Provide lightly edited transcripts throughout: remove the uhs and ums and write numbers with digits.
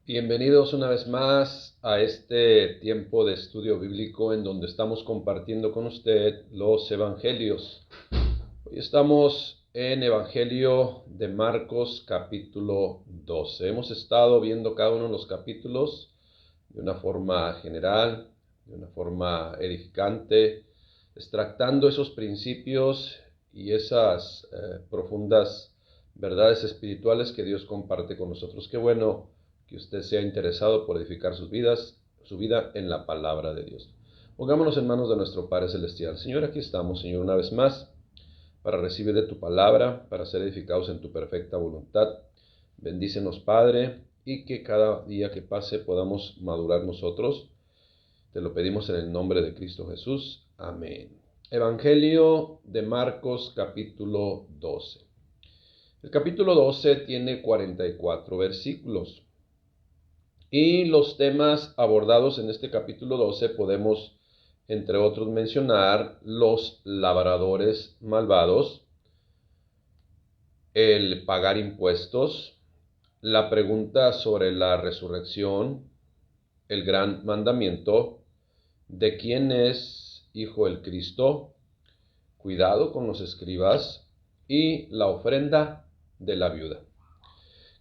Bienvenidos una vez más a este tiempo de estudio bíblico en donde estamos compartiendo con usted los evangelios. Hoy estamos en Evangelio de Marcos capítulo 12. Hemos estado viendo cada uno de los capítulos de una forma general, de una forma edificante, extractando esos principios y esas profundas verdades espirituales que Dios comparte con nosotros. Qué bueno que usted sea interesado por edificar su vida en la palabra de Dios. Pongámonos en manos de nuestro Padre Celestial. Señor, aquí estamos, Señor, una vez más, para recibir de tu palabra, para ser edificados en tu perfecta voluntad. Bendícenos, Padre, y que cada día que pase podamos madurar nosotros. Te lo pedimos en el nombre de Cristo Jesús. Amén. Evangelio de Marcos, capítulo 12. El capítulo 12 tiene 44 versículos. Y los temas abordados en este capítulo 12 podemos, entre otros, mencionar los labradores malvados, el pagar impuestos, la pregunta sobre la resurrección, el gran mandamiento, de quién es hijo el Cristo, cuidado con los escribas y la ofrenda de la viuda.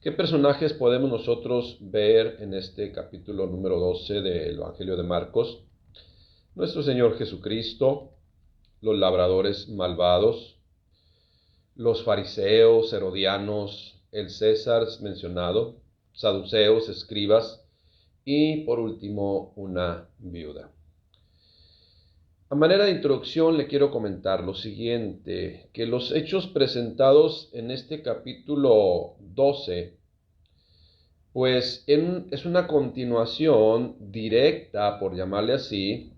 ¿Qué personajes podemos nosotros ver en este capítulo número 12 del Evangelio de Marcos? Nuestro Señor Jesucristo, los labradores malvados, los fariseos, herodianos, el César mencionado, saduceos, escribas y por último una viuda. A manera de introducción le quiero comentar lo siguiente, que los hechos presentados en este capítulo 12 pues es una continuación directa, por llamarle así,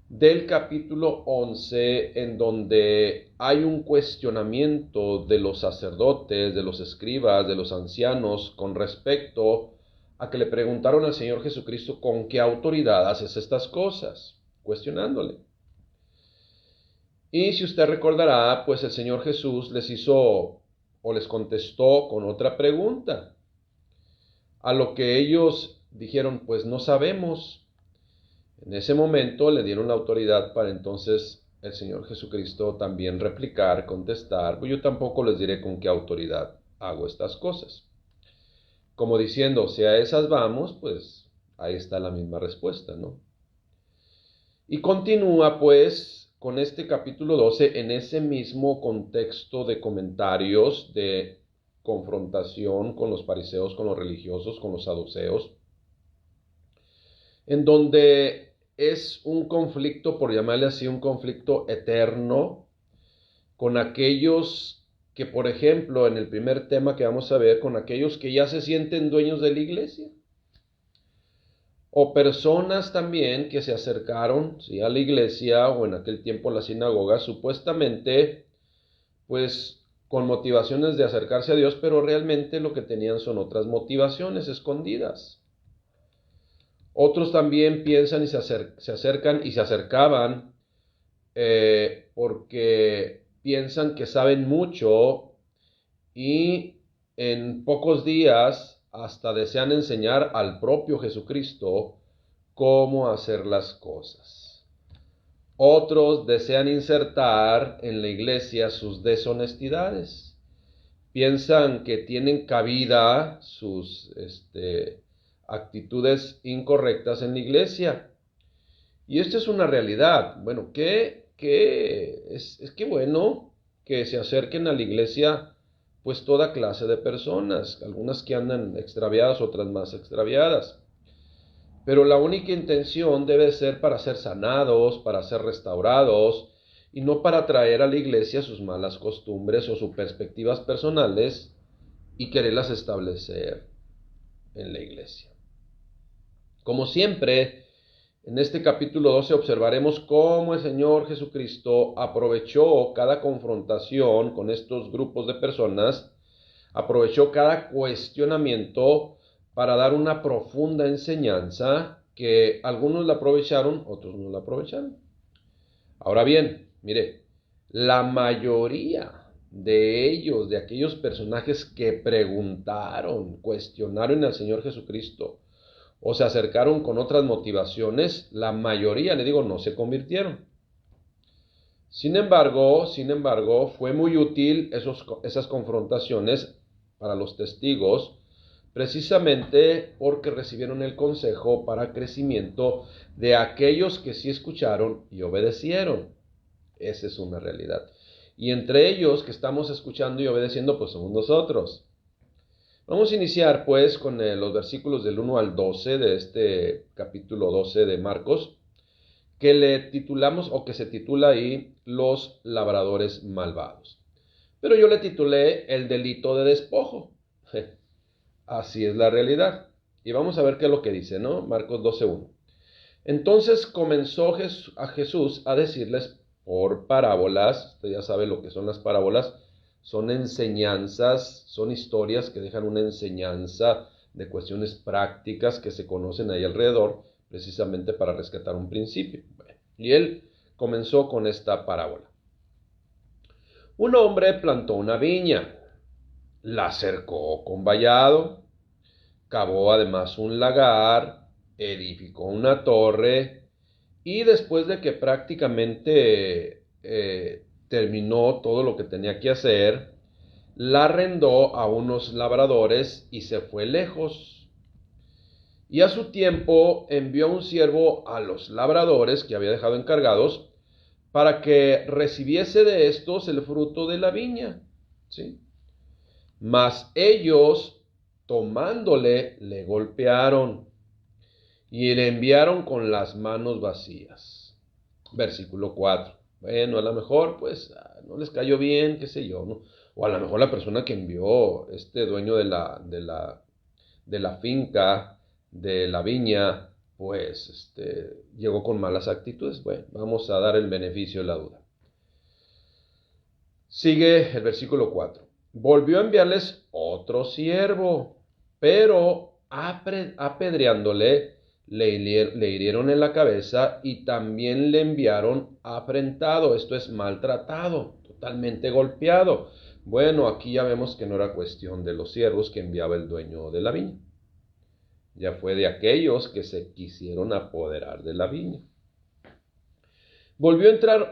del capítulo 11, en donde hay un cuestionamiento de los sacerdotes, de los escribas, de los ancianos, con respecto a que le preguntaron al Señor Jesucristo con qué autoridad haces estas cosas, cuestionándole. Y si usted recordará, pues el Señor Jesús les contestó con otra pregunta. A lo que ellos dijeron, pues no sabemos. En ese momento le dieron la autoridad para entonces el Señor Jesucristo también replicar, contestar, pues yo tampoco les diré con qué autoridad hago estas cosas. Como diciendo, si a esas vamos, pues ahí está la misma respuesta, ¿no? Y continúa pues con este capítulo 12 en ese mismo contexto de comentarios, de confrontación con los fariseos, con los religiosos, con los saduceos, en donde es un conflicto, por llamarle así, un conflicto eterno con aquellos que, por ejemplo, en el primer tema que vamos a ver, con aquellos que ya se sienten dueños de la iglesia, o personas también que se acercaron, ¿sí?, a la iglesia o en aquel tiempo a la sinagoga, supuestamente, pues con motivaciones de acercarse a Dios, pero realmente lo que tenían son otras motivaciones escondidas. Otros también piensan y se acercan y se acercaban porque piensan que saben mucho y en pocos días hasta desean enseñar al propio Jesucristo cómo hacer las cosas. Otros desean insertar en la iglesia sus deshonestidades. Piensan que tienen cabida sus actitudes incorrectas en la iglesia. Y esto es una realidad. Bueno, que bueno que se acerquen a la iglesia pues toda clase de personas, algunas que andan extraviadas, otras más extraviadas. Pero la única intención debe ser para ser sanados, para ser restaurados, y no para traer a la iglesia sus malas costumbres o sus perspectivas personales y quererlas establecer en la iglesia. Como siempre, en este capítulo 12 observaremos cómo el Señor Jesucristo aprovechó cada confrontación con estos grupos de personas, aprovechó cada cuestionamiento para dar una profunda enseñanza que algunos la aprovecharon, otros no la aprovecharon. Ahora bien, mire, la mayoría de ellos, de aquellos personajes que preguntaron, cuestionaron al Señor Jesucristo o se acercaron con otras motivaciones, la mayoría, le digo, no se convirtieron. Sin embargo, fue muy útil esas confrontaciones para los testigos, precisamente porque recibieron el consejo para crecimiento de aquellos que sí escucharon y obedecieron. Esa es una realidad. Y entre ellos que estamos escuchando y obedeciendo, pues somos nosotros. Vamos a iniciar pues con los versículos del 1 al 12 de este capítulo 12 de Marcos, que le titulamos o que se titula ahí Los labradores malvados. Pero yo le titulé El delito de despojo. Así es la realidad. Y vamos a ver qué es lo que dice, ¿no? Marcos 12:1. Entonces comenzó a Jesús a decirles por parábolas. Usted ya sabe lo que son las parábolas. Son enseñanzas, son historias que dejan una enseñanza de cuestiones prácticas que se conocen ahí alrededor, precisamente para rescatar un principio. Bueno, y él comenzó con esta parábola. Un hombre plantó una viña, la cercó con vallado, cavó además un lagar, edificó una torre y después de que prácticamente terminó todo lo que tenía que hacer, la arrendó a unos labradores y se fue lejos. Y a su tiempo envió un siervo a los labradores que había dejado encargados para que recibiese de estos el fruto de la viña, ¿sí? Mas ellos, tomándole, le golpearon y le enviaron con las manos vacías. Versículo 4. Bueno, a lo mejor pues no les cayó bien, qué sé yo, ¿no? O a lo mejor la persona que envió, este dueño de la finca, de la viña, pues llegó con malas actitudes. Bueno, vamos a dar el beneficio de la duda. Sigue el versículo 4. Volvió a enviarles otro siervo, pero apedreándole, le hirieron en la cabeza y también le enviaron afrentado, esto es maltratado, totalmente golpeado. Bueno, aquí ya vemos que no era cuestión de los siervos que enviaba el dueño de la viña. Ya fue de aquellos que se quisieron apoderar de la viña. Volvió a enviar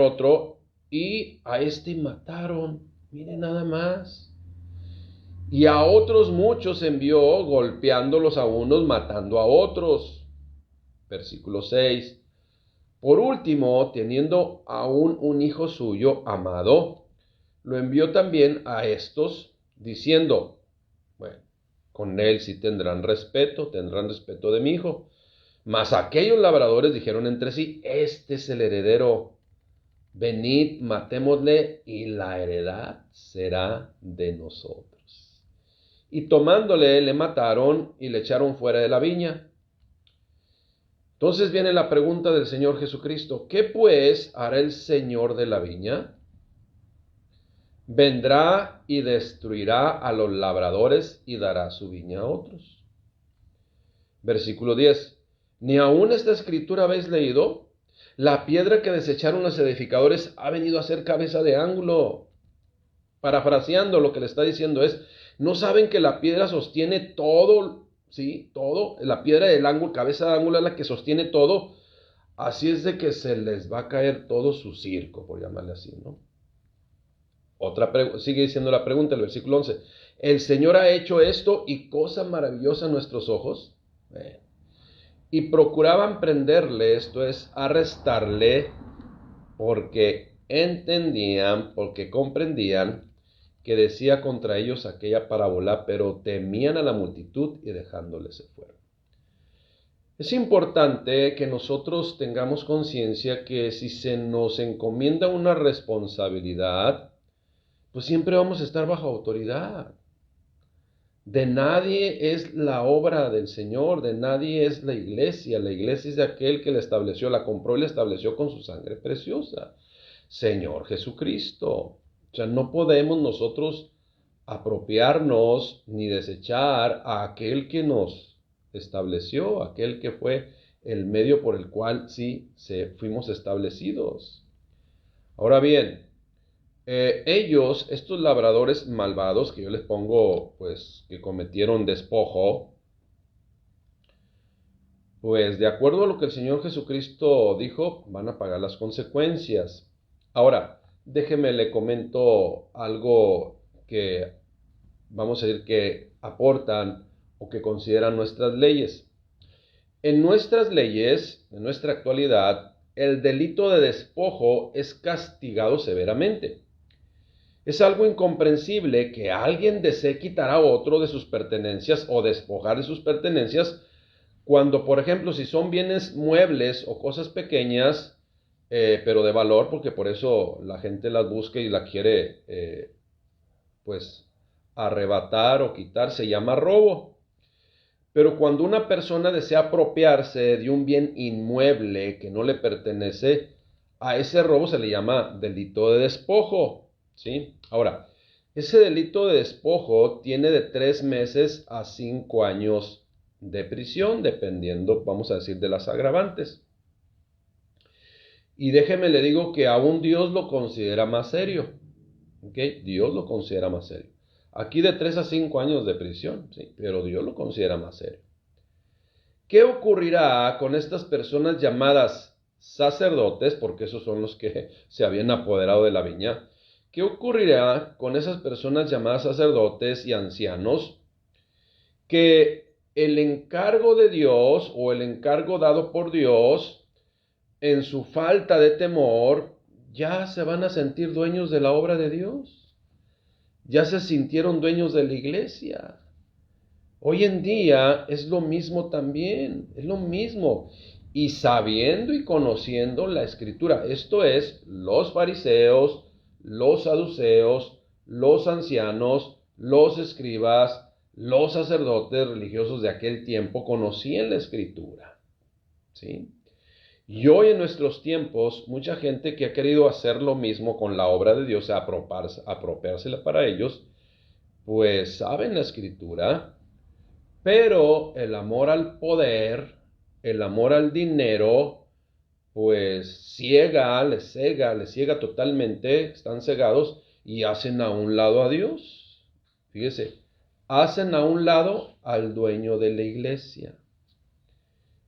otro, y a este mataron. Miren nada más. Y a otros muchos envió, golpeándolos a unos, matando a otros. Versículo 6. Por último, teniendo aún un hijo suyo amado, lo envió también a estos, diciendo, bueno, con él sí tendrán respeto de mi hijo. Mas aquellos labradores dijeron entre sí, este es el heredero, venid, matémosle, y la heredad será de nosotros. Y tomándole, le mataron y le echaron fuera de la viña. Entonces viene la pregunta del Señor Jesucristo, ¿qué pues hará el Señor de la viña? Vendrá y destruirá a los labradores y dará su viña a otros. Versículo 10. ¿Ni aún esta escritura habéis leído? La piedra que desecharon los edificadores ha venido a ser cabeza de ángulo. Parafraseando, lo que le está diciendo es, ¿no saben que la piedra sostiene todo? Sí, todo. La piedra del ángulo, cabeza de ángulo, es la que sostiene todo. Así es de que se les va a caer todo su circo, por llamarle así, ¿no? Sigue diciendo la pregunta, el versículo 11. ¿El Señor ha hecho esto y cosa maravillosa a nuestros ojos? Y procuraban prenderle, esto es, arrestarle, porque entendían, porque comprendían que decía contra ellos aquella parábola, pero temían a la multitud y dejándole se fueron. Es importante que nosotros tengamos conciencia que si se nos encomienda una responsabilidad, pues siempre vamos a estar bajo autoridad. De nadie es la obra del Señor, de nadie es la iglesia. La iglesia es de aquel que la estableció, la compró y la estableció con su sangre preciosa, Señor Jesucristo. O sea, no podemos nosotros apropiarnos ni desechar a aquel que nos estableció, aquel que fue el medio por el cual sí fuimos establecidos. Ahora bien, ellos, estos labradores malvados, que yo les pongo, pues, que cometieron despojo, pues, de acuerdo a lo que el Señor Jesucristo dijo, van a pagar las consecuencias. Ahora, déjeme le comento algo que, vamos a decir, que aportan o que consideran nuestras leyes. En nuestras leyes, en nuestra actualidad, el delito de despojo es castigado severamente. Es algo incomprensible que alguien desee quitar a otro de sus pertenencias o despojar de sus pertenencias cuando, por ejemplo, si son bienes muebles o cosas pequeñas, pero de valor, porque por eso la gente las busca y la quiere, pues, arrebatar o quitar, se llama robo. Pero cuando una persona desea apropiarse de un bien inmueble que no le pertenece, a ese robo se le llama delito de despojo, ¿sí? Ahora, ese delito de despojo tiene de 3 meses a 5 años de prisión, dependiendo, vamos a decir, de las agravantes. Y déjeme le digo que aún Dios lo considera más serio, ¿ok? Dios lo considera más serio. Aquí de 3 a 5 años de prisión, sí, pero Dios lo considera más serio. ¿Qué ocurrirá con estas personas llamadas sacerdotes? Porque esos son los que se habían apoderado de la viña. ¿Qué ocurrirá con esas personas llamadas sacerdotes y ancianos? Que el encargo de Dios o el encargo dado por Dios, en su falta de temor, ya se van a sentir dueños de la obra de Dios. Ya se sintieron dueños de la iglesia. Hoy en día es lo mismo también, es lo mismo. Y sabiendo y conociendo la escritura, esto es, los fariseos, los saduceos, los ancianos, los escribas, los sacerdotes religiosos de aquel tiempo conocían la escritura, ¿sí? Y hoy en nuestros tiempos, mucha gente que ha querido hacer lo mismo con la obra de Dios, apropiársela para ellos, pues saben la escritura, pero el amor al poder, el amor al dinero, pues les ciega totalmente, están cegados y hacen a un lado a Dios. Fíjese, hacen a un lado al dueño de la iglesia.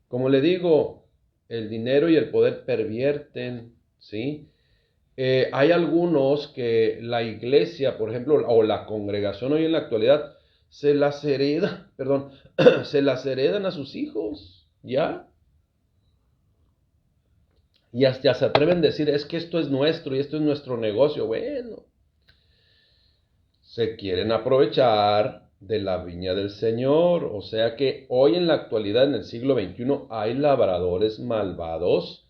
Como le digo, el dinero y el poder pervierten, ¿sí? Hay algunos que la iglesia, por ejemplo, o la congregación hoy en la actualidad, se las se las heredan a sus hijos, ¿ya? Y hasta se atreven a decir, es que esto es nuestro y esto es nuestro negocio. Bueno, se quieren aprovechar de la viña del Señor. O sea que hoy en la actualidad, en el siglo XXI, hay labradores malvados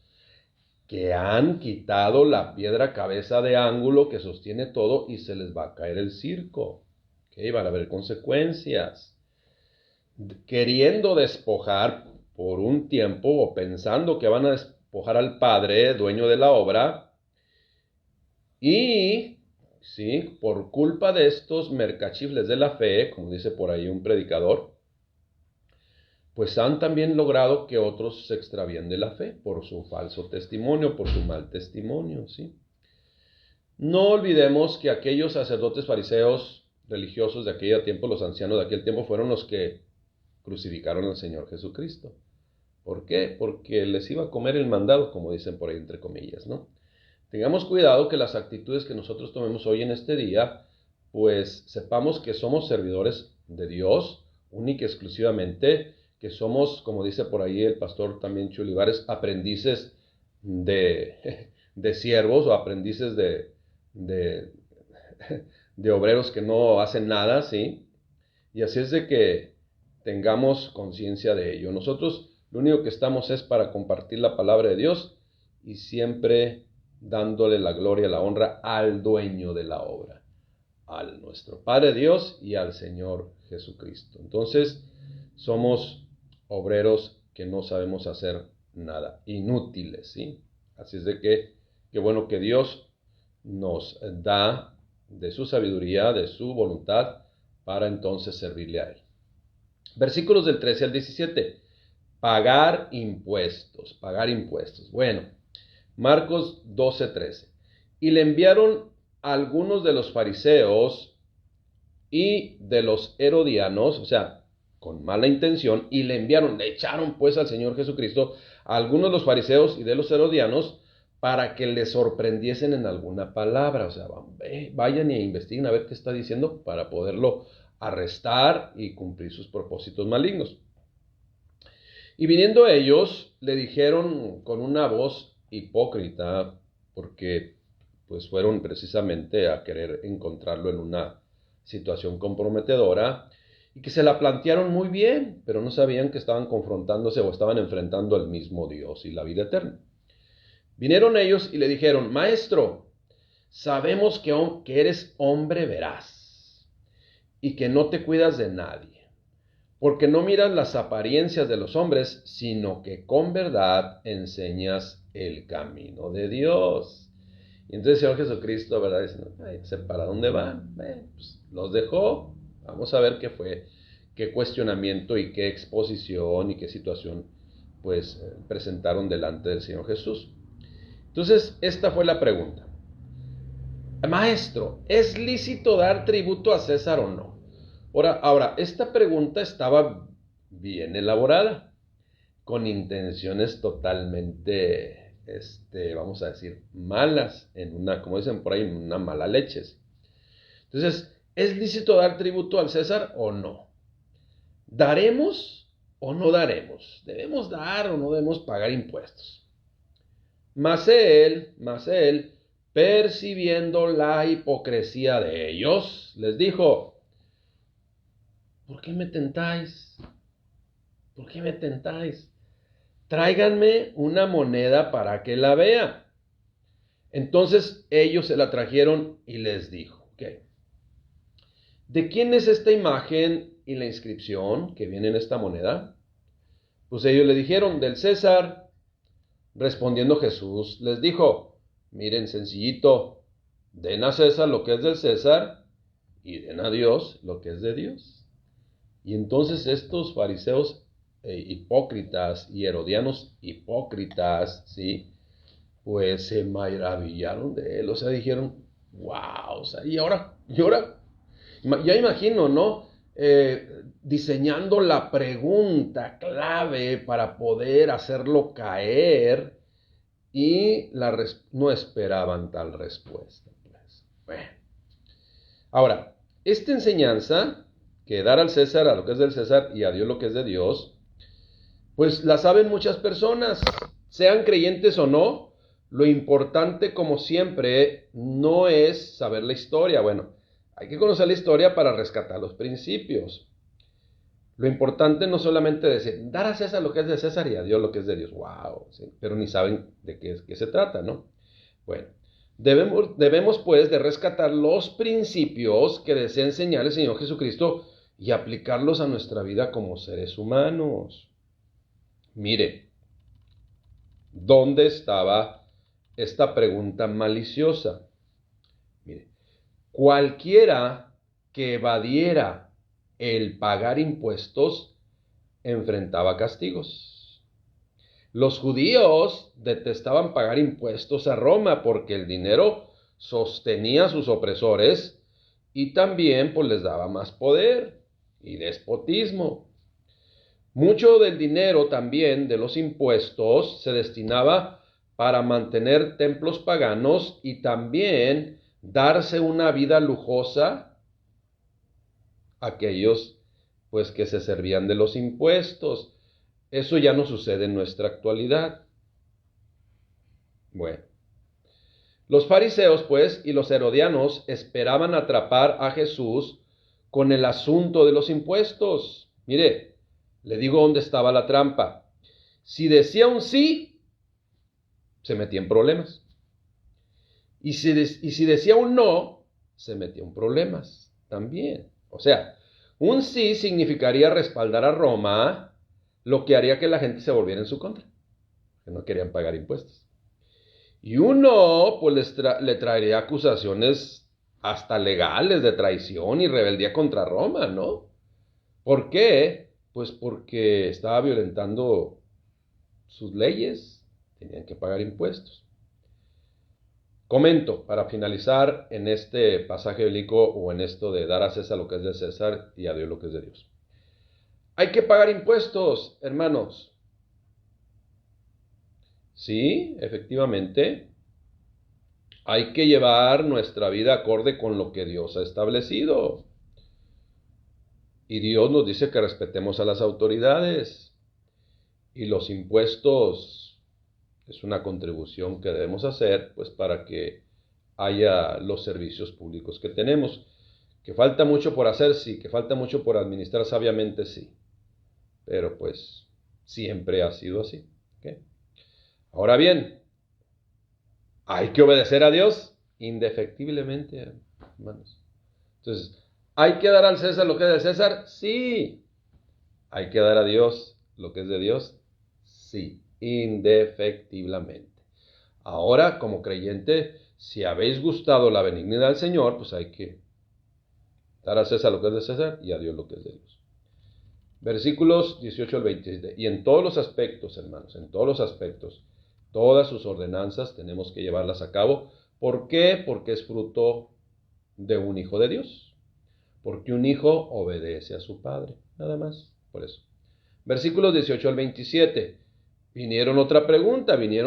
que han quitado la piedra cabeza de ángulo que sostiene todo y se les va a caer el circo. ¿Okay? Van a haber consecuencias. Queriendo despojar por un tiempo o pensando que van a despojar al Padre, dueño de la obra, y sí, por culpa de estos mercachifles de la fe, como dice por ahí un predicador, pues han también logrado que otros se extravíen de la fe por su falso testimonio, por su mal testimonio, ¿sí? No olvidemos que aquellos sacerdotes fariseos religiosos de aquel tiempo, los ancianos de aquel tiempo, fueron los que crucificaron al Señor Jesucristo. ¿Por qué? Porque les iba a comer el mandado, como dicen por ahí entre comillas, ¿no? Tengamos cuidado que las actitudes que nosotros tomemos hoy en este día, pues sepamos que somos servidores de Dios, única y exclusivamente, que somos, como dice por ahí el pastor también Chuy Olivares, aprendices de siervos o aprendices de obreros que no hacen nada, ¿sí? Y así es de que tengamos conciencia de ello. Nosotros lo único que estamos es para compartir la palabra de Dios y siempre dándole la gloria y la honra al dueño de la obra, al nuestro Padre Dios y al Señor Jesucristo. Entonces, somos obreros que no sabemos hacer nada, inútiles, ¿sí? Así es de que, qué bueno que Dios nos da de su sabiduría, de su voluntad, para entonces servirle a Él. Versículos del 13 al 17. Pagar impuestos, pagar impuestos. Bueno, Marcos 12:13. y le enviaron a algunos de los fariseos y de los herodianos, o sea, con mala intención, y le echaron pues al Señor Jesucristo a algunos de los fariseos y de los herodianos para que le sorprendiesen en alguna palabra. O sea, vayan y investiguen a ver qué está diciendo para poderlo arrestar y cumplir sus propósitos malignos. Y viniendo ellos, le dijeron con una voz hipócrita, porque pues fueron precisamente a querer encontrarlo en una situación comprometedora, y que se la plantearon muy bien, pero no sabían que estaban confrontándose o estaban enfrentando al mismo Dios y la vida eterna. Vinieron ellos y le dijeron: Maestro, sabemos que eres hombre veraz y que no te cuidas de nadie, porque no miras las apariencias de los hombres, sino que con verdad enseñas el camino de Dios. Y entonces el Señor Jesucristo, ¿verdad? Dice, ¿para dónde van? Pues los dejó. Vamos a ver qué fue, qué cuestionamiento y qué exposición y qué situación pues presentaron delante del Señor Jesús. Entonces, esta fue la pregunta. Maestro, ¿es lícito dar tributo a César o no? Ahora, esta pregunta estaba bien elaborada, con intenciones totalmente, vamos a decir, malas, como dicen por ahí, en una mala leche. Entonces, ¿es lícito dar tributo al César o no? ¿Daremos o no daremos? ¿Debemos dar o no debemos pagar impuestos? Mas él, percibiendo la hipocresía de ellos, les dijo: ¿por qué me tentáis? ¿Por qué me tentáis? Tráiganme una moneda para que la vea. Entonces ellos se la trajeron y les dijo: ¿de quién es esta imagen y la inscripción que viene en esta moneda? Pues ellos le dijeron: del César. Respondiendo Jesús les dijo: miren, sencillito, den a César lo que es del César y den a Dios lo que es de Dios. Y entonces estos fariseos hipócritas y herodianos hipócritas, ¿sí? Pues se maravillaron de él, o sea, dijeron: wow, o sea, y ahora, ya imagino, ¿no? Diseñando la pregunta clave para poder hacerlo caer, y no esperaban tal respuesta. Pues. Bueno. Ahora, esta enseñanza, que dar al César a lo que es del César y a Dios lo que es de Dios, pues la saben muchas personas, sean creyentes o no. Lo importante, como siempre, no es saber la historia. Bueno, hay que conocer la historia para rescatar los principios. Lo importante no solamente decir, dar a César lo que es de César y a Dios lo que es de Dios. ¡Wow! ¿Sí? Pero ni saben de qué se trata, ¿no? Bueno, debemos pues de rescatar los principios que desea enseñar el Señor Jesucristo y aplicarlos a nuestra vida como seres humanos. Mire, ¿dónde estaba esta pregunta maliciosa? Mire, cualquiera que evadiera el pagar impuestos enfrentaba castigos. Los judíos detestaban pagar impuestos a Roma porque el dinero sostenía a sus opresores y también pues les daba más poder y despotismo. Mucho del dinero también de los impuestos se destinaba para mantener templos paganos y también darse una vida lujosa a aquellos pues que se servían de los impuestos. Eso ya no sucede en nuestra actualidad. Bueno, los fariseos pues y los herodianos esperaban atrapar a Jesús con el asunto de los impuestos. Mire, le digo dónde estaba la trampa. Si decía un sí, se metía en problemas. Y si decía un no, se metía en problemas también. O sea, un sí significaría respaldar a Roma, lo que haría que la gente se volviera en su contra, que no querían pagar impuestos. Y un no, pues le traería acusaciones hasta legales de traición y rebeldía contra Roma, ¿no? ¿Por qué? Pues porque estaba violentando sus leyes, tenían que pagar impuestos. Comento, para finalizar en este pasaje bíblico o en esto de dar a César lo que es de César y a Dios lo que es de Dios. Hay que pagar impuestos, hermanos. Sí, efectivamente. Hay que llevar nuestra vida acorde con lo que Dios ha establecido. Y Dios nos dice que respetemos a las autoridades. Y los impuestos es una contribución que debemos hacer, pues para que haya los servicios públicos que tenemos. Que falta mucho por hacer, sí. Que falta mucho por administrar sabiamente, sí. Pero pues siempre ha sido así. ¿Okay? Ahora bien, hay que obedecer a Dios indefectiblemente, hermanos. Entonces, ¿hay que dar al César lo que es de César? Sí. ¿Hay que dar a Dios lo que es de Dios? Sí, indefectiblemente. Ahora, como creyente, si habéis gustado la benignidad del Señor, pues hay que dar a César lo que es de César y a Dios lo que es de Dios. Versículos 18 al 27. Y en todos los aspectos, hermanos, en todos los aspectos, todas sus ordenanzas tenemos que llevarlas a cabo. ¿Por qué? Porque es fruto de un hijo de Dios. Porque un hijo obedece a su padre. Nada más, por eso. Versículos 18 al 27. Vinieron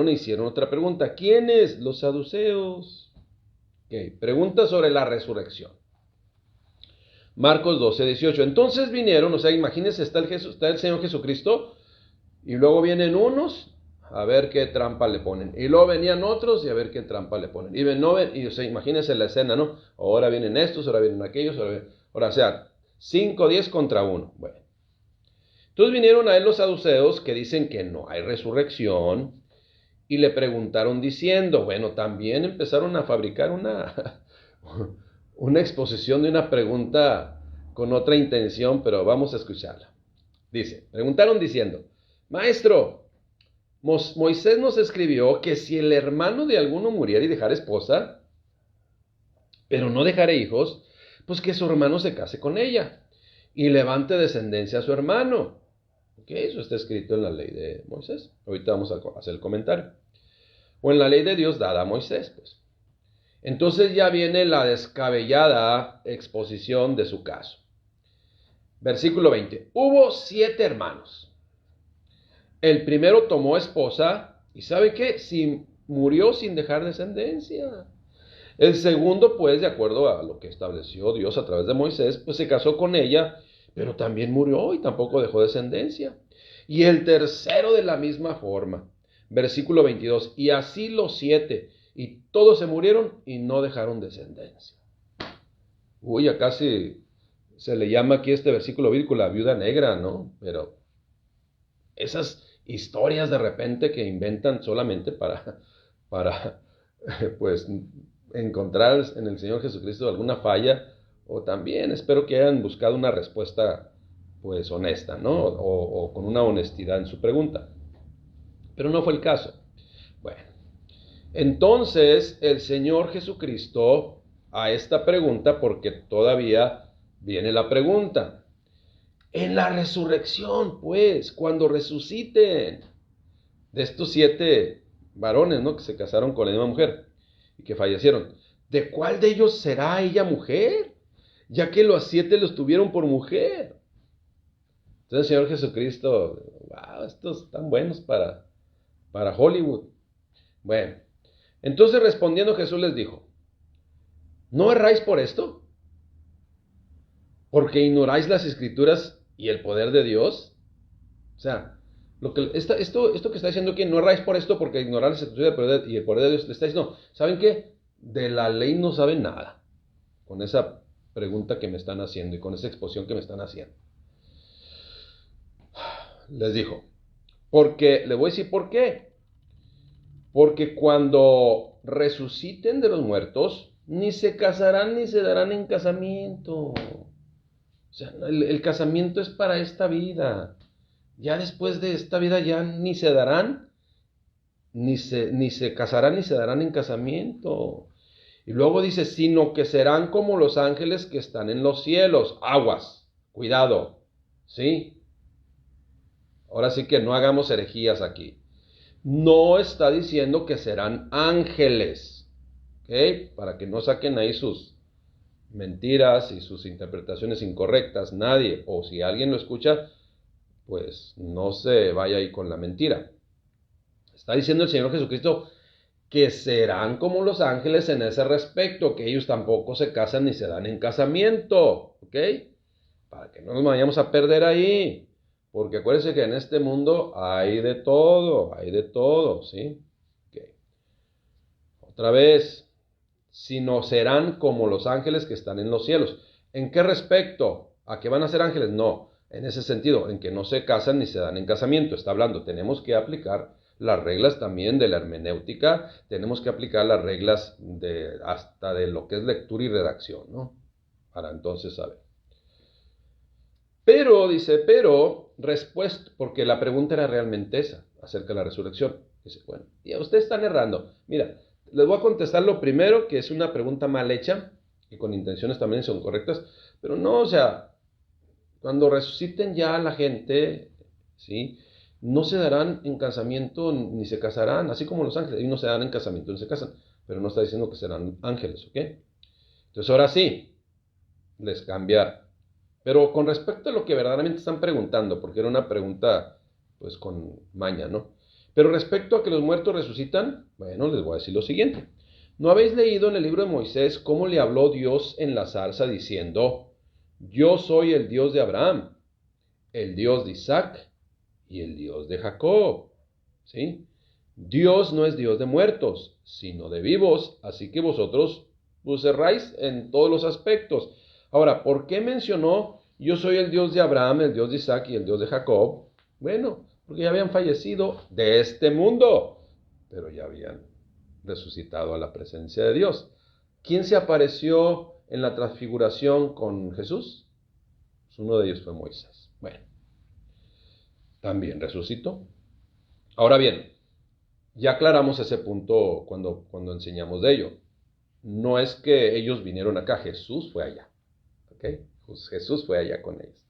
e hicieron otra pregunta. ¿Quiénes? Los saduceos. Okay. Pregunta sobre la resurrección. Marcos 12, 18. Entonces vinieron, o sea, imagínense, está el Señor Jesucristo, y luego vienen unos a ver qué trampa le ponen. Y luego venían otros y a ver qué trampa le ponen. Y o sea, imagínense la escena, ¿no? Ahora vienen estos, ahora vienen aquellos, ahora sea, 5, 10 contra 1. Bueno. Entonces vinieron a él los saduceos que dicen que no hay resurrección y le preguntaron diciendo, bueno, también empezaron a fabricar una exposición de una pregunta con otra intención, pero vamos a escucharla. Dice, preguntaron diciendo, Maestro, Moisés nos escribió que si el hermano de alguno muriera y dejara esposa, pero no dejara hijos, pues que su hermano se case con ella y levante descendencia a su hermano. ¿Ok? Eso está escrito en la ley de Moisés. Ahorita vamos a hacer el comentario. O en la ley de Dios dada a Moisés, pues. Entonces ya viene la descabellada exposición de su caso. Versículo 20. Hubo 7 hermanos. El primero tomó esposa y ¿sabe qué? Murió sin dejar descendencia. El segundo, pues, de acuerdo a lo que estableció Dios a través de Moisés, pues se casó con ella, pero también murió y tampoco dejó descendencia. Y el tercero de la misma forma. Versículo 22. Y así los 7, y todos se murieron y no dejaron descendencia. Uy, ya casi se le llama aquí este versículo bíblico la viuda negra, ¿no? Pero esas historias de repente que inventan solamente para pues, encontrar en el Señor Jesucristo alguna falla, o también espero que hayan buscado una respuesta, pues, honesta, ¿no? O con una honestidad en su pregunta. Pero no fue el caso. Bueno, entonces el Señor Jesucristo a esta pregunta, porque todavía viene la pregunta, en la resurrección, pues, cuando resuciten de estos 7 varones, ¿no? Que se casaron con la misma mujer y que fallecieron. ¿De cuál de ellos será ella mujer? Ya que los 7 los tuvieron por mujer. Entonces el Señor Jesucristo, wow, estos están buenos para Hollywood. Bueno, entonces respondiendo Jesús les dijo, ¿no erráis por esto? ¿Porque ignoráis las Escrituras y el poder de Dios? O sea, esto que está diciendo aquí, no erráis por esto porque ignorar las Escrituras y el poder de Dios, le está diciendo, ¿saben qué? De la ley no saben nada, con esa pregunta que me están haciendo y con esa exposición que me están haciendo. Les dijo, porque, le voy a decir por qué. Porque cuando resuciten de los muertos, ni se casarán ni se darán en casamiento. O sea, el casamiento es para esta vida. Ya después de esta vida ya ni se darán, ni se casarán ni se darán en casamiento. Y luego dice, sino que serán como los ángeles que están en los cielos. Aguas, cuidado, ¿sí? Ahora sí que no hagamos herejías aquí. No está diciendo que serán ángeles. ¿ok? Para que no saquen ahí sus mentiras y sus interpretaciones incorrectas, nadie, o si alguien lo escucha, pues no se vaya ahí con la mentira. Está diciendo el Señor Jesucristo que serán como los ángeles en ese respecto, que ellos tampoco se casan ni se dan en casamiento, ¿ok? Para que no nos vayamos a perder ahí, porque acuérdense que en este mundo hay de todo, ¿sí? Okay. Otra vez, si no serán como los ángeles que están en los cielos. ¿En qué respecto? ¿A qué van a ser ángeles? No, en ese sentido, en que no se casan ni se dan en casamiento. Está hablando, tenemos que aplicar las reglas también de la hermenéutica, tenemos que aplicar las reglas hasta de lo que es lectura y redacción, ¿no? Para entonces saber. Pero, dice, respuesta, porque la pregunta era realmente esa, acerca de la resurrección. Dice, bueno, y ustedes están errando. Mira, les voy a contestar lo primero, que es una pregunta mal hecha, y con intenciones también son correctas, pero no, o sea, cuando resuciten ya la gente, ¿sí? No se darán en casamiento ni se casarán, así como los ángeles, y no se dan en casamiento ni se casan, pero no está diciendo que serán ángeles, ¿ok? Entonces ahora sí, les cambia. Pero con respecto a lo que verdaderamente están preguntando, porque era una pregunta pues con maña, ¿no? Pero respecto a que los muertos resucitan, bueno, les voy a decir lo siguiente. ¿No habéis leído en el libro de Moisés cómo le habló Dios en la zarza diciendo, yo soy el Dios de Abraham, el Dios de Isaac y el Dios de Jacob? ¿Sí? Dios no es Dios de muertos, sino de vivos, así que vosotros os erráis en todos los aspectos. Ahora, ¿por qué mencionó yo soy el Dios de Abraham, el Dios de Isaac y el Dios de Jacob? Bueno, porque ya habían fallecido de este mundo, pero ya habían resucitado a la presencia de Dios. ¿Quién se apareció en la transfiguración con Jesús? Pues uno de ellos fue Moisés. Bueno, también resucitó. Ahora bien, ya aclaramos ese punto cuando enseñamos de ello. No es que ellos vinieron acá, Jesús fue allá. ¿Ok? Jesús fue allá con ellos.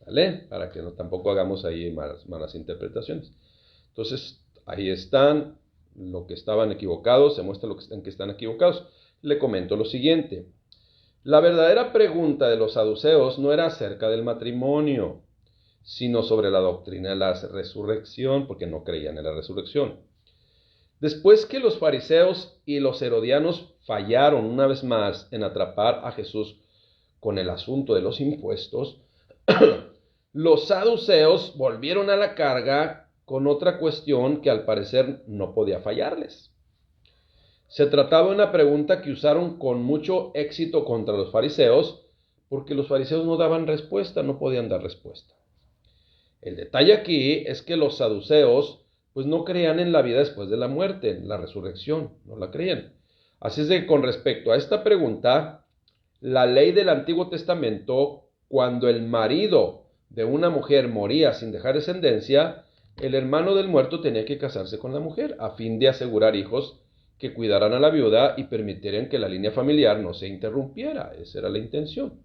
¿Sale? Para que no tampoco hagamos ahí malas interpretaciones. Entonces, ahí están lo que estaban equivocados, se muestra en que están equivocados. Le comento lo siguiente. La verdadera pregunta de los saduceos no era acerca del matrimonio, sino sobre la doctrina de la resurrección, porque no creían en la resurrección. Después que los fariseos y los herodianos fallaron una vez más en atrapar a Jesús con el asunto de los impuestos, los saduceos volvieron a la carga con otra cuestión que al parecer no podía fallarles. Se trataba de una pregunta que usaron con mucho éxito contra los fariseos, porque los fariseos no daban respuesta, no podían dar respuesta. El detalle aquí es que los saduceos pues no creían en la vida después de la muerte, en la resurrección, no la creían. Así es de que con respecto a esta pregunta, la ley del Antiguo Testamento, cuando el marido de una mujer moría sin dejar descendencia, el hermano del muerto tenía que casarse con la mujer a fin de asegurar hijos que cuidaran a la viuda y permitieran que la línea familiar no se interrumpiera. Esa era la intención.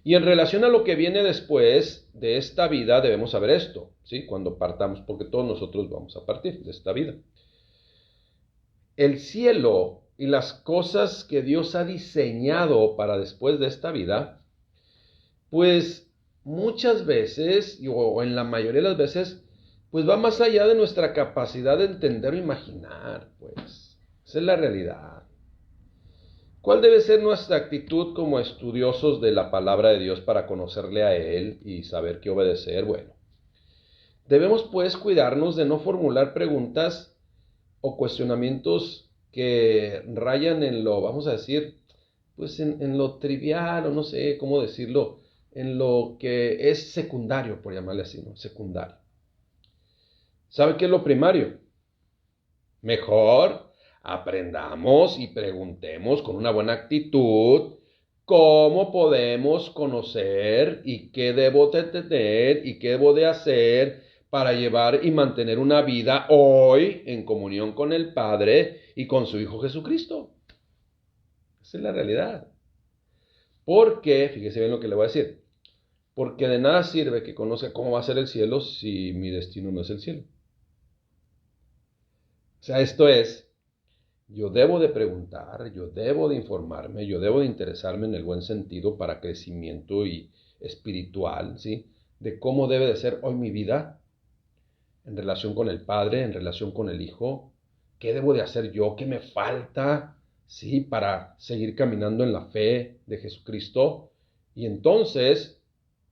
Y en relación a lo que viene después de esta vida, debemos saber esto, ¿sí? Cuando partamos, porque todos nosotros vamos a partir de esta vida. El cielo y las cosas que Dios ha diseñado para después de esta vida, pues muchas veces, o en la mayoría de las veces, pues va más allá de nuestra capacidad de entender o imaginar, pues. Esa es la realidad. ¿Cuál debe ser nuestra actitud como estudiosos de la palabra de Dios para conocerle a Él y saber qué obedecer? Bueno, debemos pues cuidarnos de no formular preguntas o cuestionamientos que rayan en lo, vamos a decir, pues en lo trivial o no sé cómo decirlo, en lo que es secundario, por llamarle así, ¿no? Secundario. ¿Sabe qué es lo primario? Mejor aprendamos y preguntemos con una buena actitud cómo podemos conocer y qué debo de tener y qué debo de hacer para llevar y mantener una vida hoy en comunión con el Padre y con su Hijo Jesucristo. Esa es la realidad. Porque, fíjese bien lo que le voy a decir, porque de nada sirve que conozca cómo va a ser el cielo si mi destino no es el cielo. O sea, esto es Yo debo de preguntar, yo debo de informarme, yo debo de interesarme en el buen sentido para crecimiento y espiritual, ¿sí? De cómo debe de ser hoy mi vida en relación con el Padre, en relación con el Hijo. ¿Qué debo de hacer yo? ¿Qué me falta? ¿Sí? Para seguir caminando en la fe de Jesucristo. Y entonces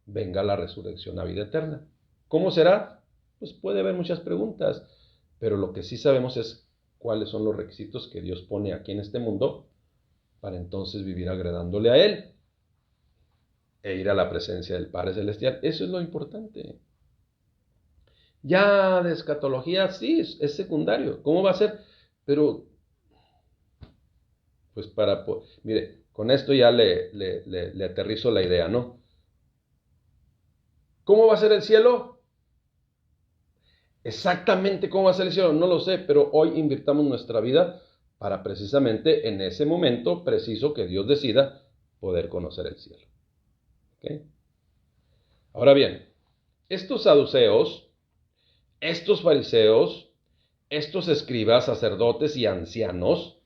venga la resurrección a vida eterna. ¿Cómo será? Pues puede haber muchas preguntas, pero lo que sí sabemos es cuáles son los requisitos que Dios pone aquí en este mundo para entonces vivir agradándole a Él e ir a la presencia del Padre Celestial. Eso es lo importante. Ya de escatología, sí, es secundario. ¿Cómo va a ser? Pero, pues mire, con esto ya le aterrizo la idea, ¿no? ¿Cómo va a ser el cielo? Exactamente cómo va a ser el cielo, no lo sé, pero hoy invirtamos nuestra vida para precisamente en ese momento preciso que Dios decida poder conocer el cielo. ¿Okay? Ahora bien, estos saduceos, estos fariseos, estos escribas, sacerdotes y ancianos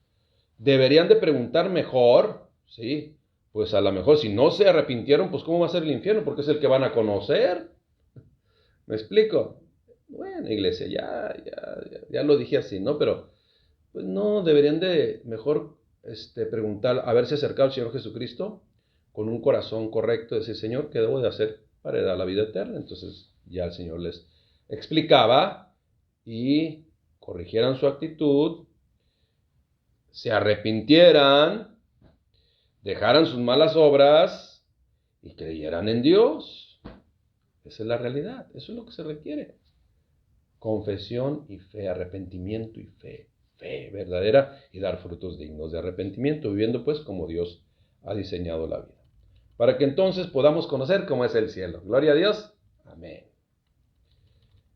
deberían de preguntar mejor, ¿sí? Pues a lo mejor si no se arrepintieron, pues ¿cómo va a ser el infierno? Porque es el que van a conocer. ¿Me explico? Bueno, iglesia, ya lo dije así, ¿no? Pero, pues no, deberían de mejor preguntar, haberse acercado al Señor Jesucristo con un corazón correcto, decir, Señor, ¿qué debo de hacer para dar la vida eterna? Entonces ya el Señor les explicaba y corrigieran su actitud, se arrepintieran, dejaran sus malas obras y creyeran en Dios. Esa es la realidad, eso es lo que se requiere. Confesión y fe, arrepentimiento y fe verdadera y dar frutos dignos de arrepentimiento, viviendo pues como Dios ha diseñado la vida. Para que entonces podamos conocer cómo es el cielo. Gloria a Dios. Amén.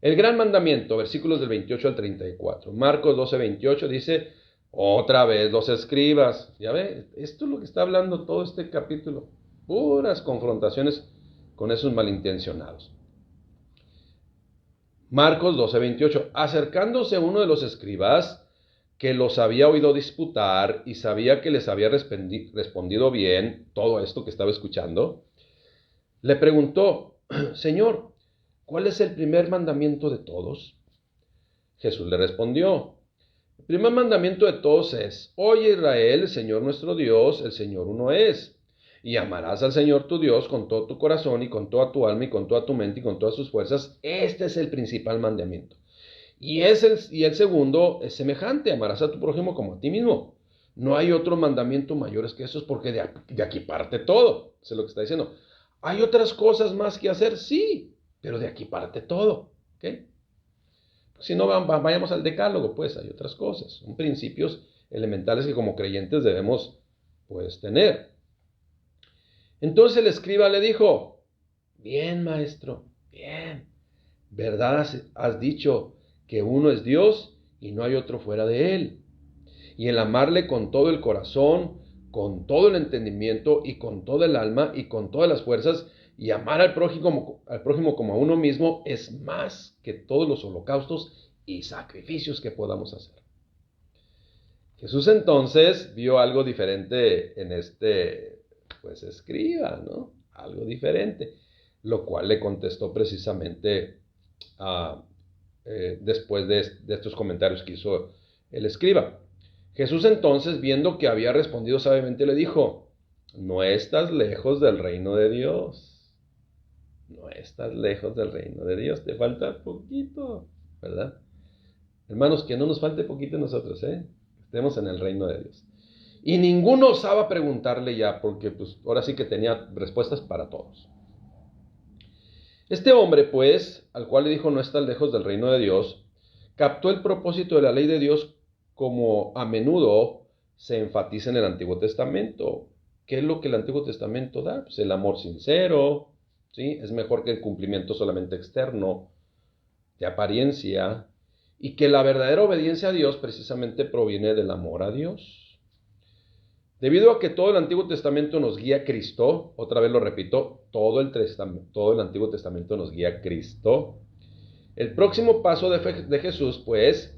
El gran mandamiento, versículos del 28 al 34. Marcos 12, 28 dice, otra vez los escribas. Ya ve, esto es lo que está hablando todo este capítulo. Puras confrontaciones con esos malintencionados. Marcos 12, 28. Acercándose uno de los escribas, que los había oído disputar y sabía que les había respondido bien todo esto que estaba escuchando, le preguntó, Señor, ¿cuál es el primer mandamiento de todos? Jesús le respondió, el primer mandamiento de todos es, oye Israel, el Señor nuestro Dios, el Señor uno es. Y amarás al Señor tu Dios con todo tu corazón y con toda tu alma y con toda tu mente y con todas tus fuerzas. Este es el principal mandamiento. Y el segundo es semejante, amarás a tu prójimo como a ti mismo. No hay otro mandamiento mayor que eso, porque de aquí parte todo. Eso es lo que está diciendo. ¿Hay otras cosas más que hacer? Sí, pero de aquí parte todo. ¿Okay? Si no, vayamos al decálogo, pues hay otras cosas. Son principios elementales que como creyentes debemos pues tener. Entonces el escriba le dijo, bien maestro, bien, ¿verdad has dicho que uno es Dios y no hay otro fuera de él? Y el amarle con todo el corazón, con todo el entendimiento y con toda el alma y con todas las fuerzas y amar al prójimo como a uno mismo es más que todos los holocaustos y sacrificios que podamos hacer. Jesús entonces vio algo diferente en pues escriba, ¿no? Algo diferente, lo cual le contestó precisamente después de estos comentarios que hizo el escriba. Jesús entonces, viendo que había respondido sabiamente, le dijo, no estás lejos del reino de Dios. No estás lejos del reino de Dios, te falta poquito, ¿verdad? Hermanos, que no nos falte poquito a nosotros, estemos en el reino de Dios. Y ninguno osaba preguntarle ya, porque pues ahora sí que tenía respuestas para todos. Este hombre, pues, al cual le dijo no estás lejos del reino de Dios, captó el propósito de la ley de Dios como a menudo se enfatiza en el Antiguo Testamento. ¿Qué es lo que el Antiguo Testamento da? Pues el amor sincero, ¿sí? Es mejor que el cumplimiento solamente externo, de apariencia, y que la verdadera obediencia a Dios precisamente proviene del amor a Dios. Debido a que todo el Antiguo Testamento nos guía a Cristo, otra vez lo repito, todo el Antiguo Testamento nos guía a Cristo, el próximo paso de Jesús, pues,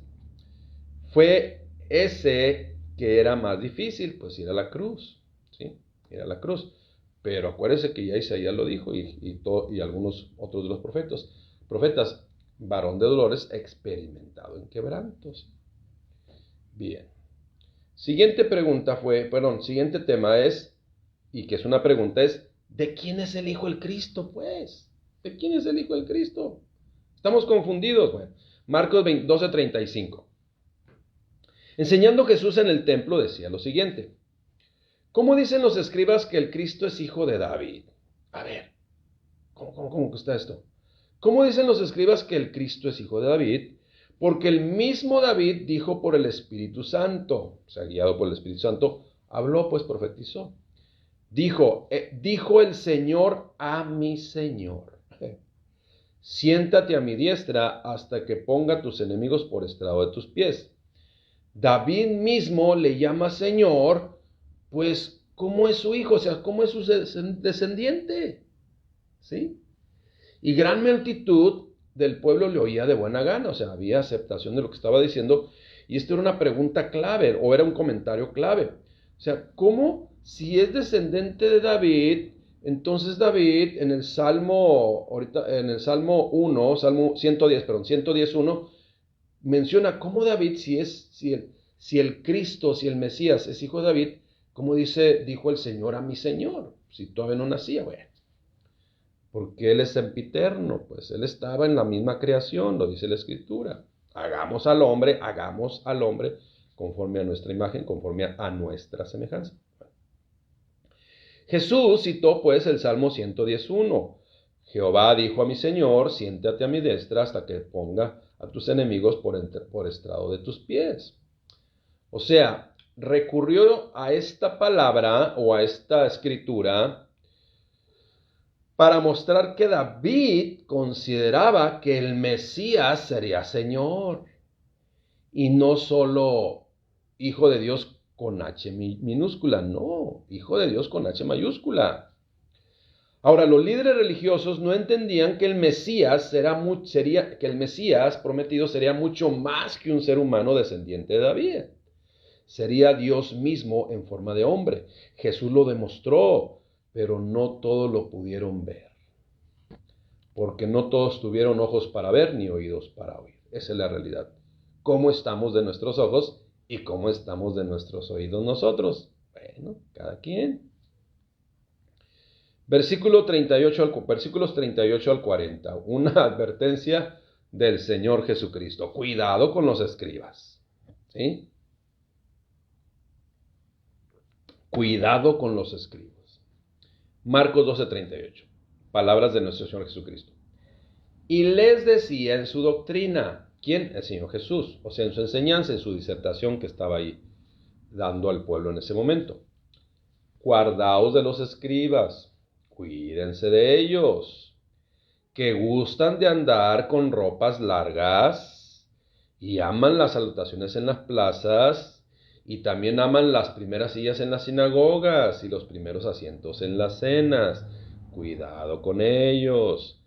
fue ese que era más difícil, pues ir a la cruz, ¿sí? Ir a la cruz. Pero acuérdense que ya Isaías lo dijo y algunos otros de los profetas, varón de dolores, experimentado en quebrantos. Bien. Siguiente tema es, y que es una pregunta, es, ¿de quién es el Hijo del Cristo, pues? ¿De quién es el Hijo del Cristo? Estamos confundidos. Bueno, Marcos 12:35. Enseñando Jesús en el templo decía lo siguiente: ¿cómo dicen los escribas que el Cristo es hijo de David? A ver, ¿cómo está esto? ¿Cómo dicen los escribas que el Cristo es hijo de David? Porque el mismo David dijo por el Espíritu Santo, o sea, guiado por el Espíritu Santo, habló, pues profetizó. Dijo el Señor a mi Señor: siéntate a mi diestra hasta que ponga tus enemigos por estrado de tus pies. David mismo le llama Señor, pues, ¿cómo es su hijo? O sea, ¿cómo es su descendiente? ¿Sí? Y gran multitud del pueblo le oía de buena gana, o sea, había aceptación de lo que estaba diciendo, y esto era una pregunta clave, o era un comentario clave. O sea, ¿cómo si es descendente de David, entonces David en el Salmo 110:1, menciona cómo David, si el Cristo, si el Mesías es hijo de David, como dijo el Señor a mi Señor, si todavía no nacía, bueno. Porque Él es sempiterno, pues Él estaba en la misma creación, lo dice la Escritura. Hagamos al hombre conforme a nuestra imagen, conforme a nuestra semejanza. Jesús citó pues el Salmo 110:1. Jehová dijo a mi Señor: siéntate a mi destra hasta que ponga a tus enemigos por estrado de tus pies. O sea, recurrió a esta palabra o a esta escritura para mostrar que David consideraba que el Mesías sería Señor y no solo hijo de Dios con H minúscula, no, hijo de Dios con H mayúscula. Ahora, los líderes religiosos no entendían que el Mesías prometido sería mucho más que un ser humano descendiente de David. Sería Dios mismo en forma de hombre. Jesús lo demostró, pero no todos lo pudieron ver. Porque no todos tuvieron ojos para ver ni oídos para oír. Esa es la realidad. ¿Cómo estamos de nuestros ojos y cómo estamos de nuestros oídos nosotros? Bueno, cada quien. Versículos 38 al 40. Una advertencia del Señor Jesucristo. Cuidado con los escribas. ¿Sí? Cuidado con los escribas. Marcos 12:38. Palabras de nuestro Señor Jesucristo. Y les decía en su doctrina. ¿Quién? El Señor Jesús. O sea, en su enseñanza, en su disertación que estaba ahí dando al pueblo en ese momento. Guardaos de los escribas. Cuídense de ellos, que gustan de andar con ropas largas y aman las salutaciones en las plazas y también aman las primeras sillas en las sinagogas y los primeros asientos en las cenas. Cuidado con ellos,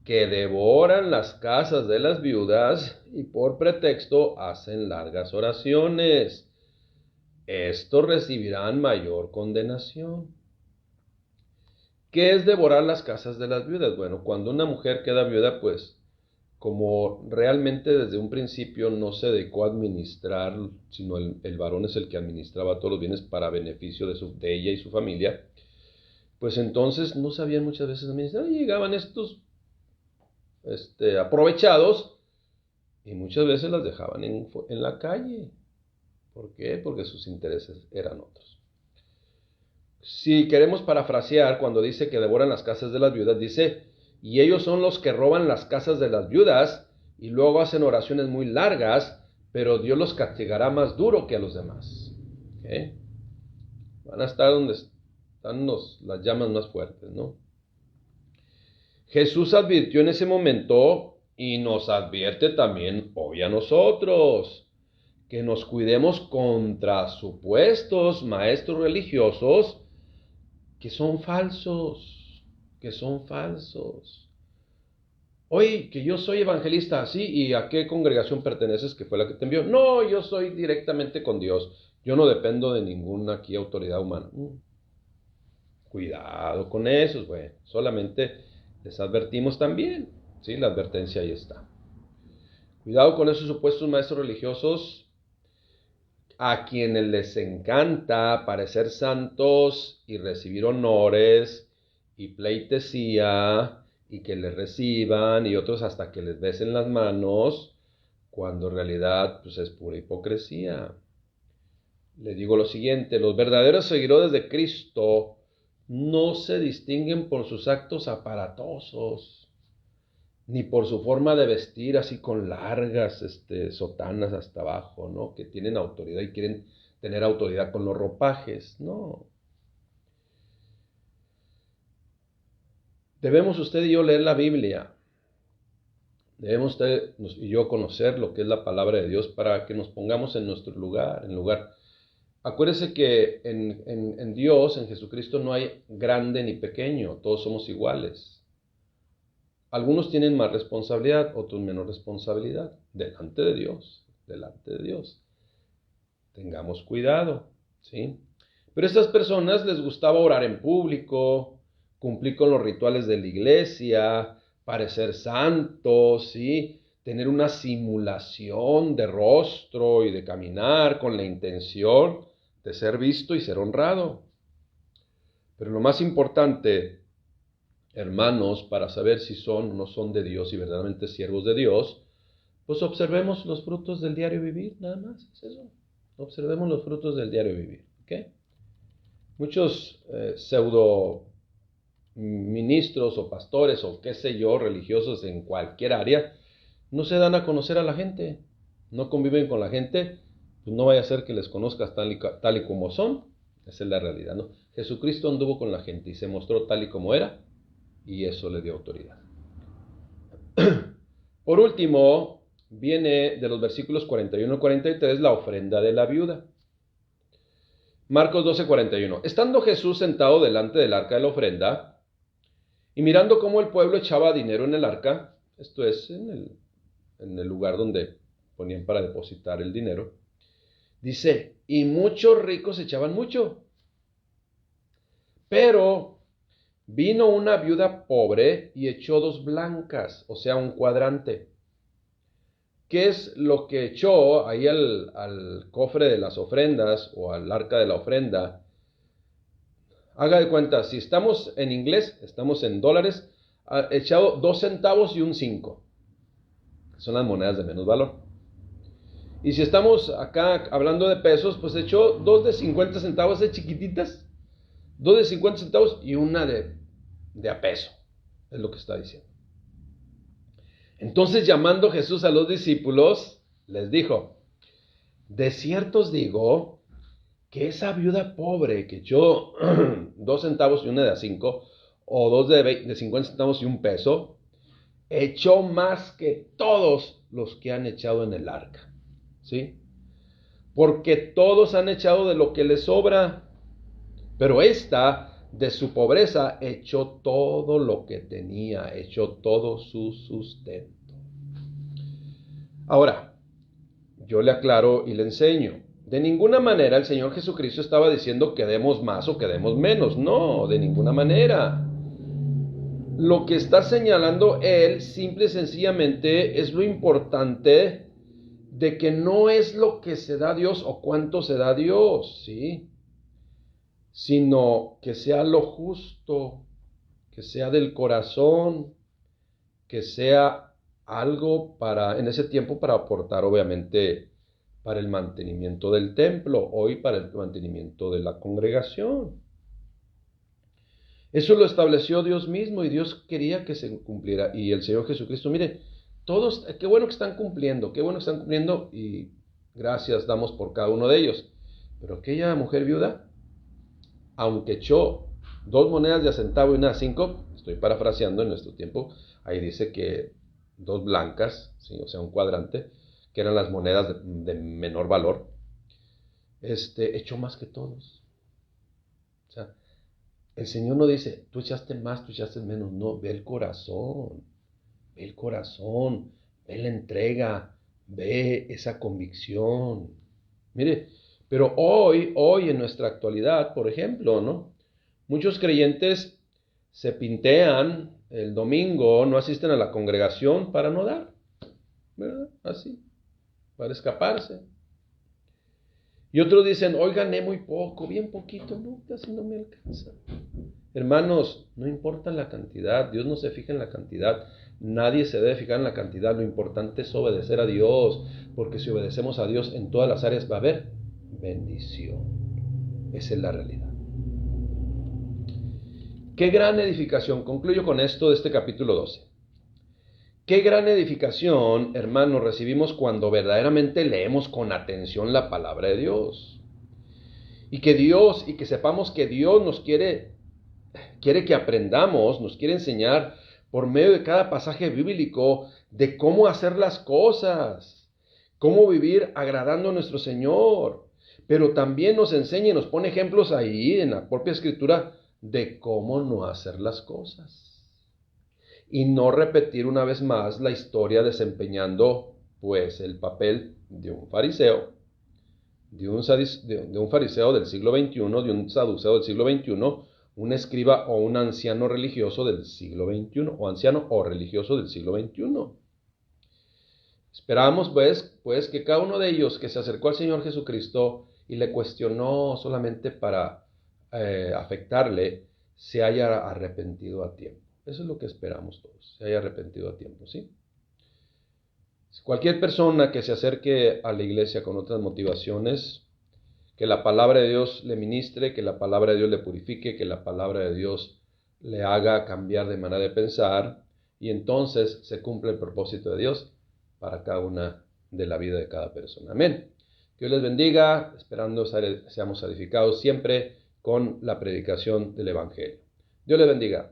que devoran las casas de las viudas y por pretexto hacen largas oraciones. Estos recibirán mayor condenación. ¿Qué es devorar las casas de las viudas? Bueno, cuando una mujer queda viuda, pues como realmente desde un principio no se dedicó a administrar, sino el varón es el que administraba todos los bienes para beneficio de ella y su familia, pues entonces no sabían muchas veces administrar y llegaban estos aprovechados y muchas veces las dejaban en la calle. ¿Por qué? Porque sus intereses eran otros. Si queremos parafrasear, cuando dice que devoran las casas de las viudas, dice: y ellos son los que roban las casas de las viudas y luego hacen oraciones muy largas, pero Dios los castigará más duro que a los demás. ¿Okay? Van a estar donde están las llamas más fuertes, ¿no? Jesús advirtió en ese momento y nos advierte también hoy a nosotros, que nos cuidemos contra supuestos maestros religiosos que son falsos. Oye, que yo soy evangelista, ¿sí? ¿Y a qué congregación perteneces que fue la que te envió? No, yo soy directamente con Dios. Yo no dependo de ninguna aquí autoridad humana. Cuidado con esos, güey. Solamente les advertimos también, ¿sí? La advertencia ahí está. Cuidado con esos supuestos maestros religiosos a quienes les encanta parecer santos y recibir honores y pleitesía y que les reciban y otros hasta que les besen las manos, cuando en realidad pues es pura hipocresía. Le digo lo siguiente, los verdaderos seguidores de Cristo no se distinguen por sus actos aparatosos, ni por su forma de vestir así con largas sotanas hasta abajo, ¿no? Que tienen autoridad y quieren tener autoridad con los ropajes, no. Debemos usted y yo leer la Biblia. Debemos usted y yo conocer lo que es la palabra de Dios para que nos pongamos en nuestro lugar. Acuérdese que en Dios, en Jesucristo, no hay grande ni pequeño, todos somos iguales. Algunos tienen más responsabilidad, otros menos responsabilidad, delante de Dios. Tengamos cuidado, ¿sí? Pero a estas personas les gustaba orar en público, cumplir con los rituales de la iglesia, parecer santos, ¿sí? Tener una simulación de rostro y de caminar con la intención de ser visto y ser honrado. Pero lo más importante, hermanos, para saber si son o no son de Dios y verdaderamente siervos de Dios, pues observemos los frutos del diario vivir, nada más, es eso. Observemos los frutos del diario vivir, ¿ok? Muchos pseudo ministros o pastores o qué sé yo, religiosos en cualquier área, no se dan a conocer a la gente, no conviven con la gente, pues no vaya a ser que les conozcas tal y como son, esa es la realidad, ¿no? Jesucristo anduvo con la gente y se mostró tal y como era, y eso le dio autoridad. Por último, viene de los versículos 41 al 43 la ofrenda de la viuda. Marcos 12:41. Estando Jesús sentado delante del arca de la ofrenda, y mirando cómo el pueblo echaba dinero en el arca, esto es en el lugar donde ponían para depositar el dinero, dice, y muchos ricos echaban mucho, pero vino una viuda pobre y echó 2 blancas, o sea, un cuadrante. ¿Qué es lo que echó ahí al cofre de las ofrendas o al arca de la ofrenda? Haga de cuenta, si estamos en inglés, estamos en dólares, ha echado 2 centavos y un 5. Son las monedas de menos valor. Y si estamos acá hablando de pesos, pues echó 2 de 50 centavos de chiquititas, 2 de 50 centavos y una de a peso. Es lo que está diciendo. Entonces, llamando Jesús a los discípulos, les dijo, de cierto os digo que esa viuda pobre que echó 2 centavos y una de a 5, o 2 de 50 centavos y un peso, echó más que todos los que han echado en el arca, ¿sí? Porque todos han echado de lo que les sobra, pero esta de su pobreza echó todo lo que tenía, echó todo su sustento. Ahora, yo le aclaro y le enseño. De ninguna manera el Señor Jesucristo estaba diciendo que demos más o que demos menos. No, de ninguna manera. Lo que está señalando Él, simple y sencillamente, es lo importante de que no es lo que se da a Dios o cuánto se da a Dios, ¿sí? Sino que sea lo justo, que sea del corazón, que sea algo para, en ese tiempo, para aportar, obviamente, para el mantenimiento del templo, hoy para el mantenimiento de la congregación. Eso lo estableció Dios mismo y Dios quería que se cumpliera. Y el Señor Jesucristo, mire, todos, qué bueno que están cumpliendo, y gracias damos por cada uno de ellos. Pero aquella mujer viuda, aunque echó 2 monedas de a centavo y una de 5, estoy parafraseando en nuestro tiempo, ahí dice que 2 blancas, ¿sí? O sea, un cuadrante, que eran las monedas de menor valor, echó más que todos. O sea, el Señor no dice, tú echaste más, tú echaste menos, no, ve el corazón. ve el corazón, ve la entrega, ve esa convicción. Mire, pero hoy en nuestra actualidad, por ejemplo, ¿no? Muchos creyentes se pintean el domingo, no asisten a la congregación para no dar, ¿verdad? Así, para escaparse. Y otros dicen, hoy gané muy poco, bien poquito, no, casi no me alcanza. Hermanos, no importa la cantidad, Dios no se fija en la cantidad, nadie se debe fijar en la cantidad, lo importante es obedecer a Dios, porque si obedecemos a Dios en todas las áreas va a haber bendición. Esa es la realidad. Qué gran edificación, concluyo con esto de este capítulo 12. Qué gran edificación, hermanos, recibimos cuando verdaderamente leemos con atención la palabra de Dios. Y que sepamos que Dios nos quiere que aprendamos, nos quiere enseñar por medio de cada pasaje bíblico de cómo hacer las cosas, cómo vivir agradando a nuestro Señor. Pero también nos enseña y nos pone ejemplos ahí en la propia Escritura de cómo no hacer las cosas. Y no repetir una vez más la historia desempeñando pues el papel de un fariseo, de un fariseo del siglo XXI, de un saduceo del siglo XXI, un escriba o un anciano religioso del siglo XXI, o anciano o religioso del siglo XXI. Esperamos pues que cada uno de ellos que se acercó al Señor Jesucristo y le cuestionó solamente para afectarle, se haya arrepentido a tiempo. Eso es lo que esperamos todos, se haya arrepentido a tiempo, ¿sí? Cualquier persona que se acerque a la iglesia con otras motivaciones, que la palabra de Dios le ministre, que la palabra de Dios le purifique, que la palabra de Dios le haga cambiar de manera de pensar, y entonces se cumple el propósito de Dios para cada una de la vida de cada persona. Amén. Que Dios les bendiga, esperando seamos edificados siempre con la predicación del Evangelio. Dios les bendiga.